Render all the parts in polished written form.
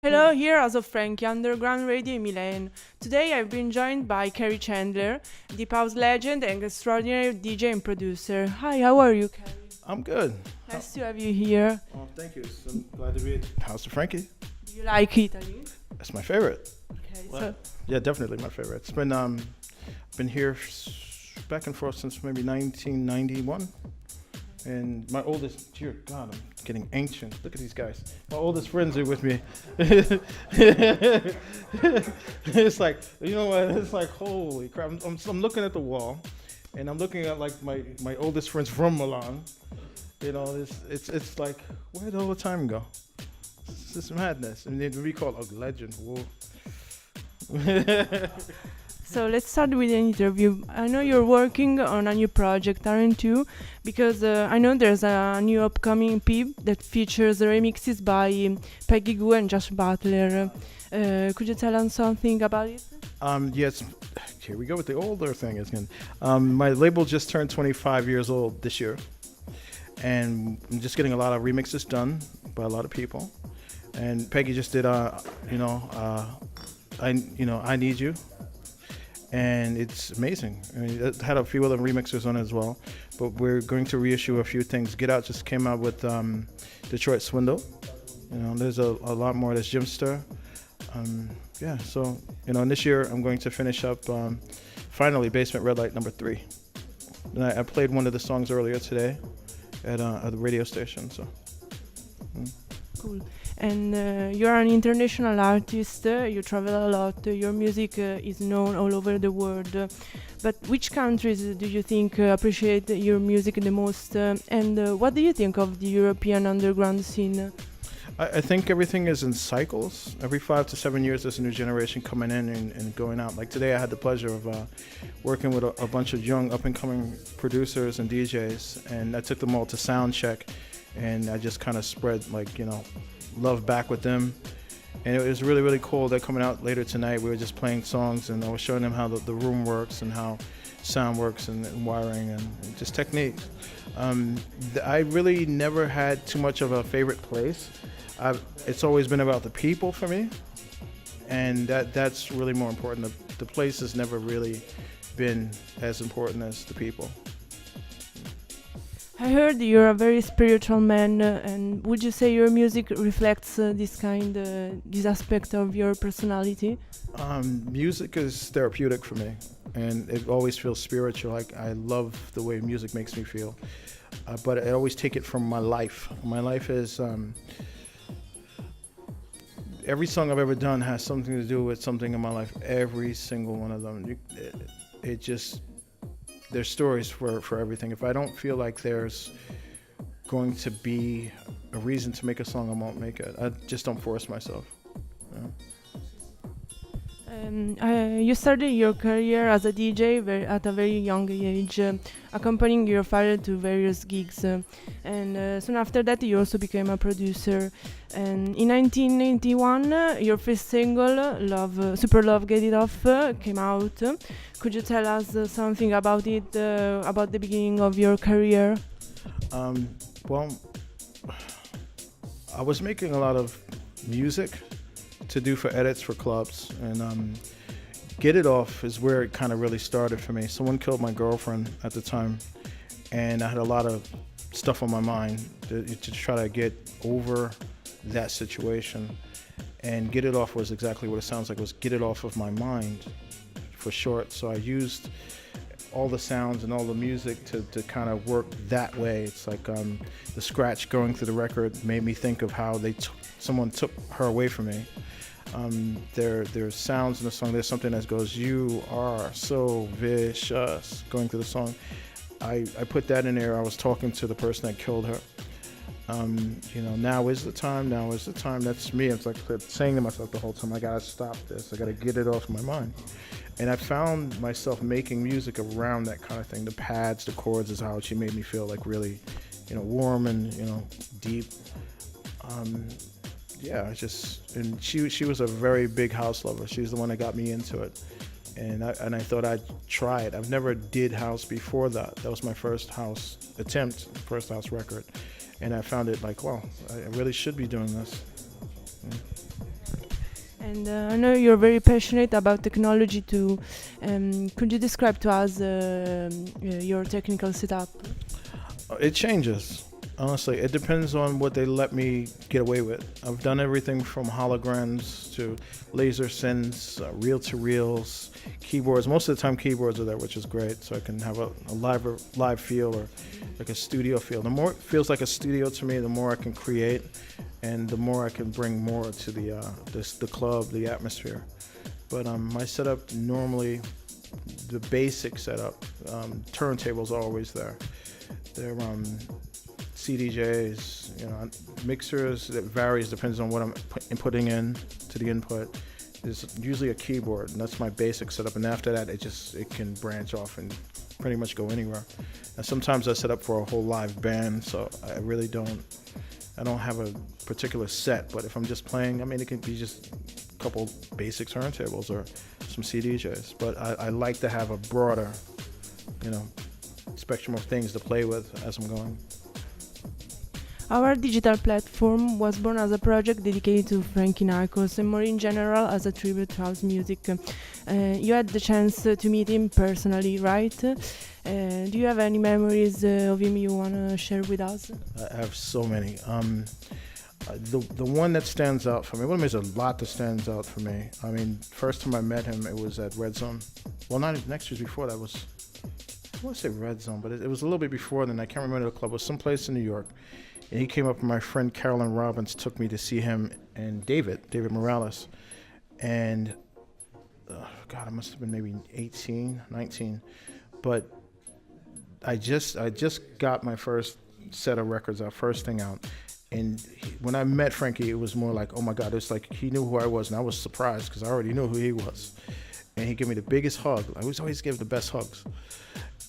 Hello, here as of Frankie, Underground Radio in Milan. Today I've been joined by Kerri Chandler, deep house legend and extraordinary DJ and producer. Hi, how are you, Kerri? I'm good. Nice to have you here. Oh, thank you. So I'm glad to be at House of Frankie. Do you like Italy? That's my favorite. Okay, What? so Yeah, definitely my favorite. It's been here back and forth since maybe 1991. And my oldest, dear God, I'm getting ancient. Look at these guys. My oldest friends are with me. It's like, you know what? It's like, holy crap. I'm looking at the wall, and I'm looking at like my oldest friends from Milan. You know, it's like, where'd all the time go? It's just madness. And then we call it a legend. Whoa. so let's start with the interview. I know you're working on a new project, aren't you? Because I know there's a new upcoming EP that features remixes by Peggy Goo and Josh Butler. Could you tell us something about it? Yes. Here we go with the older thing again. My label just turned 25 years old this year, and I'm just getting a lot of remixes done by a lot of people. And Peggy just did, I Need You, and it's amazing. I mean, it had a few other remixers on it as well, but we're going to reissue a few things. Get Out just came out with Detroit Swindle. You know, there's a lot more. There's Jimster. Yeah, so, and this year I'm going to finish up, finally, Basement Red Light #3. And I played one of the songs earlier today at the radio station, so. Cool. And you're an international artist, you travel a lot, your music is known all over the world. But which countries do you think appreciate your music the most? And what do you think of the European underground scene? I think everything is in cycles. Every 5 to 7 years, there's a new generation coming in and going out. Like today, I had the pleasure of working with a bunch of young up-and-coming producers and DJs, and I took them all to sound check, and I just kind of spread, love back with them. And it was really, really cool. They're coming out later tonight. We were just playing songs, and I was showing them how the room works and how sound works and wiring and just techniques. I really never had too much of a favorite place. It's always been about the people for me, and that's really more important. The place has never really been as important as the people. I heard you're a very spiritual man, and would you say your music reflects this aspect of your personality? Music is therapeutic for me, and it always feels spiritual. I love the way music makes me feel, but I always take it from my life. My life is, every song I've ever done has something to do with something in my life. Every single one of them. There's stories for everything. If I don't feel like there's going to be a reason to make a song, I won't make it. I just don't force myself. You You started your career as a DJ at a very young age, accompanying your father to various gigs. And soon after that, you also became a producer. And in 1991, your first single, Super Love, Get It Off, came out. Could you tell us something about it, about the beginning of your career? Well, I was making a lot of music to do for edits for clubs, and Get It Off is where it kind of really started for me. Someone killed my girlfriend at the time, and I had a lot of stuff on my mind to try to get over that situation, and Get It Off was exactly what it sounds like. It was get it off of my mind, for short. So I used all the sounds and all the music to kind of work that way. It's like the scratch going through the record made me think of how someone took her away from me. There's sounds in the song. There's something that goes, "You are so vicious," going through the song. I put that in there. I was talking to the person that killed her. Now is the time. Now is the time. That's me. It's like saying to myself the whole time, I gotta stop this. I gotta get it off my mind. And I found myself making music around that kind of thing. The pads, the chords is how she made me feel, like really, warm and, deep. And she was a very big house lover. She was the one that got me into it. And I thought I'd try it. I've never did house before that. That was my first house attempt, first house record. And I found it like, wow, I really should be doing this. And I know you're very passionate about technology too. Could you describe to us your technical setup? It changes. Honestly, it depends on what they let me get away with. I've done everything from holograms to laser synths, reel-to-reels, keyboards. Most of the time, keyboards are there, which is great. So I can have a live feel or like a studio feel. The more it feels like a studio to me, the more I can create, and the more I can bring more to the club, the atmosphere. But my setup normally, the basic setup, turntables are always there. They're CDJs, mixers. That varies, depends on what I'm putting in to the input. There's usually a keyboard, and that's my basic setup. And after that, it can branch off and pretty much go anywhere. And sometimes I set up for a whole live band, so I don't have a particular set. But if I'm just playing, I mean, it can be just a couple basic turntables or some CDJs. But I like to have a broader, spectrum of things to play with as I'm going. Our digital platform was born as a project dedicated to Frankie Narcos and more in general as a tribute to house music. You had the chance to meet him personally, right? Do you have any memories of him you want to share with us? I have so many. The one that stands out for me, well, there's a lot that stands out for me. I mean, first time I met him, it was at Red Zone. Well, not next year, before that was, I want to say Red Zone, but it was a little bit before then. I can't remember the club. It was someplace in New York. And he came up, and my friend Carolyn Robbins took me to see him and David Morales. And, God, I must have been maybe 18, 19. But I just got my first set of records out, first thing out. And when I met Frankie, it was more like, oh my God, it's like he knew who I was, and I was surprised because I already knew who he was. And he gave me the biggest hug. I always give the best hugs.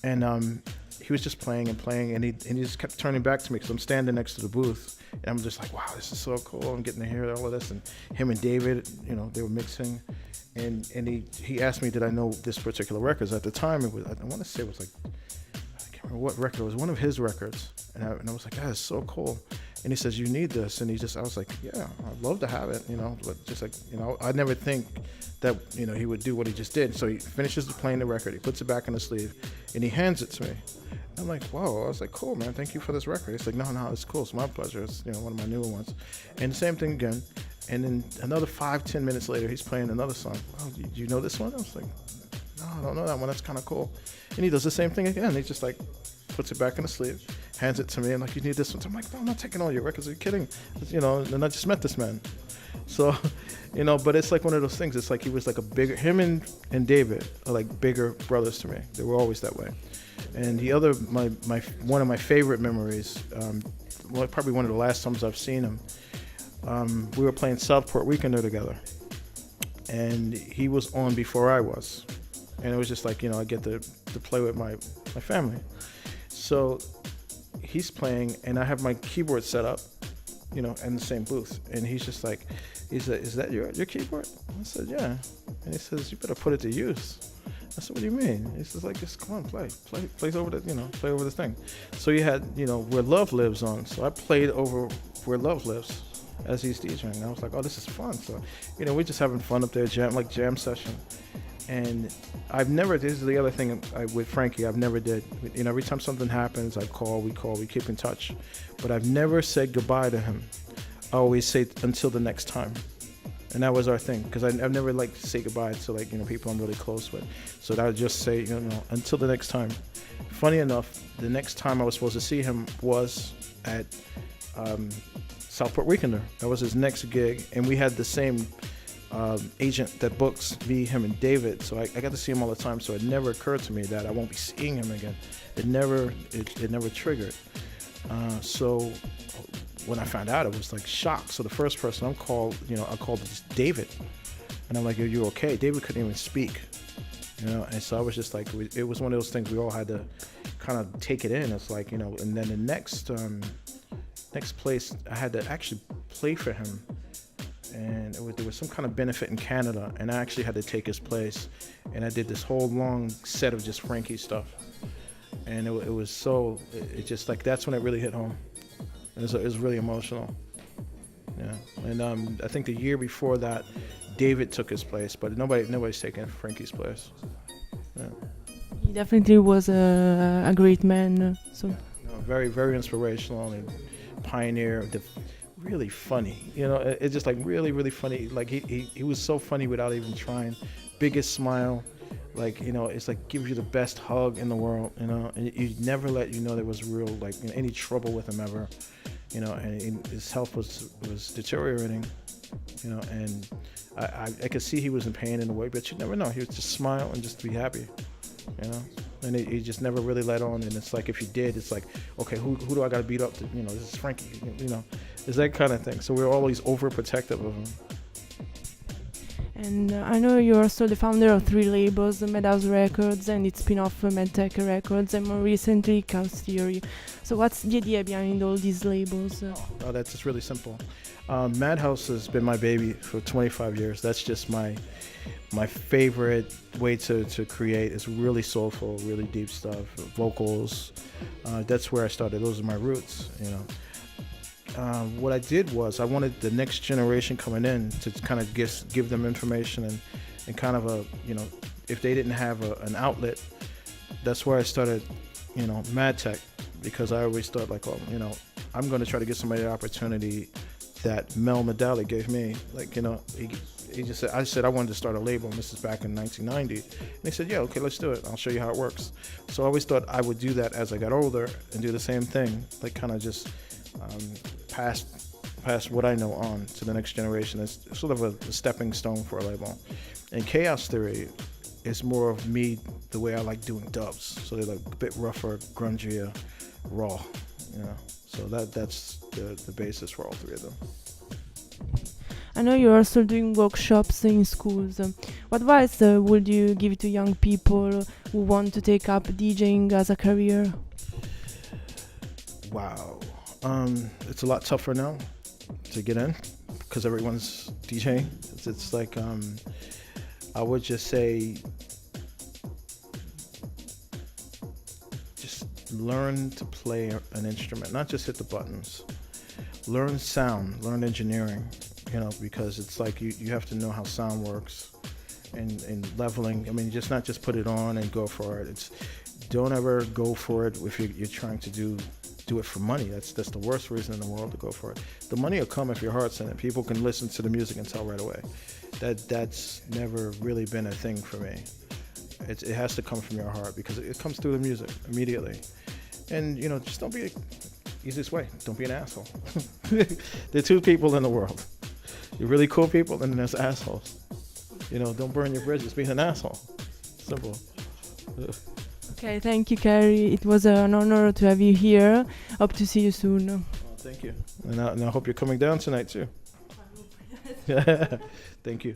And he was just playing, and he just kept turning back to me because I'm standing next to the booth, and I'm just like, wow, this is so cool. I'm getting to hear all of this. And him and David, they were mixing, and he asked me, did I know this particular records? At the time, it was, I want to say it was like, I can't remember what record. It was one of his records, and I was like, that is so cool. And he says, you need this. And I was like, yeah, I'd love to have it, but just like, I'd never think that, he would do what he just did. So he finishes playing the record, he puts it back in the sleeve, and he hands it to me. I'm like, whoa. I was like, cool, man, thank you for this record. He's like, no, it's cool, it's my pleasure. It's, one of my newer ones. And the same thing again. And then another 5-10 minutes later, he's playing another song. Oh, do you know this one? I was like, no, I don't know that one. That's kind of cool. And he does the same thing again. He just like puts it back in the sleeve, hands it to me, and like, you need this one. So I'm like, no, I'm not taking all your records. Are you kidding? And I just met this man. So, but it's like one of those things. It's like he was like him and David are like bigger brothers to me. They were always that way. And the other, one of my favorite memories, probably one of the last times I've seen him, we were playing Southport Weekender together. And he was on before I was. And it was just like, I get to play with my family. So he's playing, and I have my keyboard set up, in the same booth. And he's just like, is that your keyboard? I said, yeah. And he says, you better put it to use. I said, what do you mean? He says, like, just come on, play over play over the thing. So he had, Where Love Lives on. So I played over Where Love Lives as he's DJing. And I was like, oh, this is fun. So, we're just having fun up there, jam session. And this is the other thing with Frankie, I've never did. Every time something happens, we keep in touch. But I've never said goodbye to him. I always say until the next time. And that was our thing, because I've never say goodbye to people I'm really close with. So I would just say, until the next time. Funny enough, the next time I was supposed to see him was at Southport Weekender. That was his next gig, and we had the same agent that books me, him, and David. So I got to see him all the time. So it never occurred to me that I won't be seeing him again. It never triggered. So when I found out, it was like shock. So the first person I called David, and I'm like, "Are you okay?" David couldn't even speak, And so I was just like, it was one of those things we all had to kind of take it in. It's like, and then the next place I had to actually play for him. And there was some kind of benefit in Canada, and I actually had to take his place. And I did this whole long set of just Frankie stuff. And it was so, it just like, that's when it really hit home. It was really emotional. Yeah. And I think the year before that, David took his place, but nobody's taking Frankie's place. Yeah. He definitely was a great man. So Very, very inspirational and pioneer. Really funny, it's just like really, really funny. Like he was so funny without even trying. Biggest smile, like it's like gives you the best hug in the world, and he never let there was real like any trouble with him ever, and his health was deteriorating, and I could see he was in pain in a way, but you never know. He would just smile and just be happy, and he just never really let on. And it's like if you did, it's like, okay, who do I got to beat up? This is Frankie, it's that kind of thing. So we're always overprotective of him. And I know you're also the founder of 3 labels, Madhouse Records and its spin-off Medtech Records, and more recently Chaos Theory. So what's the idea behind all these labels? Oh, that's just really simple. Madhouse has been my baby for 25 years. That's just my favorite way to create. It's really soulful, really deep stuff, vocals. That's where I started. Those are my roots, What I did was I wanted the next generation coming in to kind of give them information and kind of if they didn't have an outlet, that's where I started, MadTech, because I always thought like, I'm going to try to get somebody the opportunity that Mel Medali gave me. Like, he just said, I said I wanted to start a label, and this is back in 1990. And he said, yeah, okay, let's do it. I'll show you how it works. So I always thought I would do that as I got older and do the same thing, like kind of just pass what I know on to the next generation. It's sort of a stepping stone for a label. And Chaos Theory is more of me, the way I like doing dubs. So they're like a bit rougher, grungier, raw. So that's the basis for all 3 of them. I know you're also doing workshops in schools. What advice would you give to young people who want to take up DJing as a career? Wow. It's a lot tougher now to get in because everyone's DJing. It's like, I would just say, just learn to play an instrument, not just hit the buttons. Learn sound, learn engineering, because it's like you have to know how sound works and leveling. I mean, just not just put it on and go for it. Don't ever go for it if you're trying to do it for money. That's the worst reason in the world to go for it. The money will come if your heart's in it. People can listen to the music and tell right away. That's never really been a thing for me. It has to come from your heart because it comes through the music immediately. And just don't be easiest way. Don't be an asshole. There are 2 people in the world. You're really cool people, and then there's assholes. Don't burn your bridges being an asshole. Simple. Okay, thank you, Kerri. It was an honor to have you here. Hope to see you soon. Oh, thank you. And I hope you're coming down tonight, too. Thank you.